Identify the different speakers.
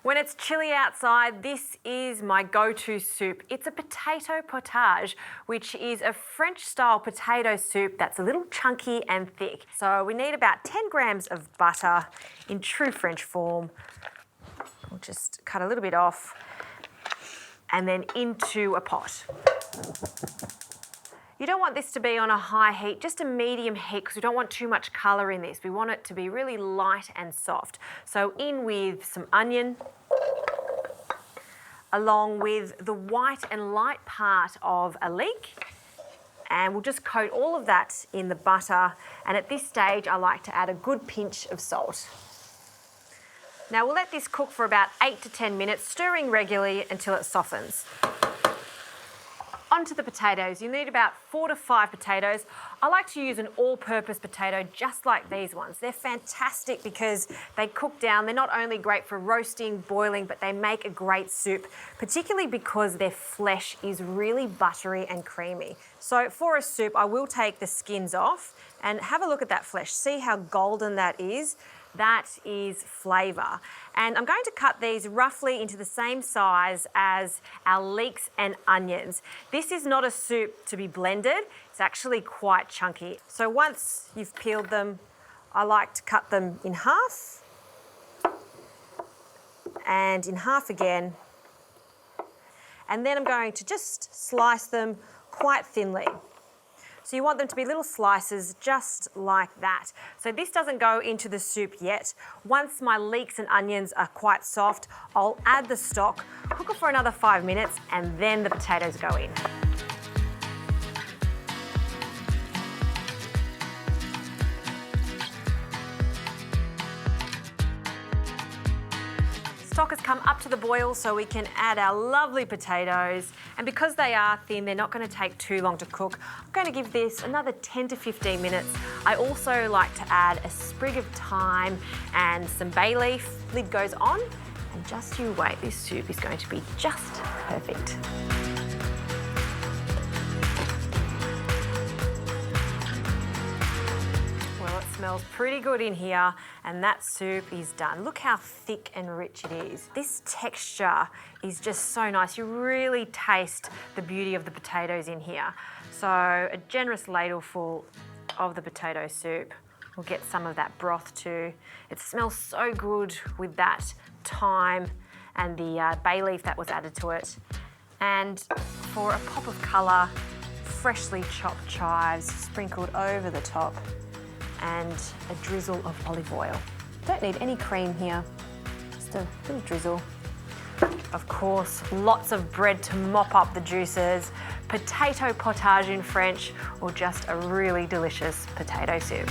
Speaker 1: When it's chilly outside, this is my go-to soup. It's a potato potage, which is a French-style potato soup that's a little chunky and thick. So we need about 10 grams of butter in true French form. We'll just cut a little bit off and then into a pot. You don't want this to be on a high heat, just a medium heat, because we don't want too much colour in this. We want it to be really light and soft. So in with some onion, along with the white and light part of a leek. And we'll just coat all of that in the butter. And at this stage, I like to add a good pinch of salt. Now we'll let this cook for about 8 to 10 minutes, stirring regularly until it softens. Onto the potatoes. You need about 4 to 5 potatoes. I like to use an all-purpose potato just like these ones. They're fantastic because they cook down. They're not only great for roasting, boiling, but they make a great soup, particularly because their flesh is really buttery and creamy. So for a soup, I will take the skins off and have a look at that flesh. See how golden that is? That is flavour. And I'm going to cut these roughly into the same size as our leeks and onions. This is not a soup to be blended. It's actually quite chunky. So once you've peeled them, I like to cut them in half and in half again. And then I'm going to just slice them quite thinly. So you want them to be little slices just like that. So this doesn't go into the soup yet. Once my leeks and onions are quite soft, I'll add the stock, cook it for another 5 minutes, and then the potatoes go in. Stock has come up to the boil, so we can add our lovely potatoes. And because they are thin, they're not going to take too long to cook. I'm going to give this another 10 to 15 minutes. I also like to add a sprig of thyme and some bay leaf. Lid goes on, and just you wait. This soup is going to be just perfect. Smells pretty good in here, and that soup is done. Look how thick and rich it is. This texture is just so nice. You really taste the beauty of the potatoes in here. So a generous ladleful of the potato soup. We'll get some of that broth too. It smells so good with that thyme and the bay leaf that was added to it. And for a pop of colour, freshly chopped chives sprinkled over the top, and a drizzle of olive oil. Don't need any cream here, just a little drizzle. Of course, lots of bread to mop up the juices, potato potage in French, or just a really delicious potato soup.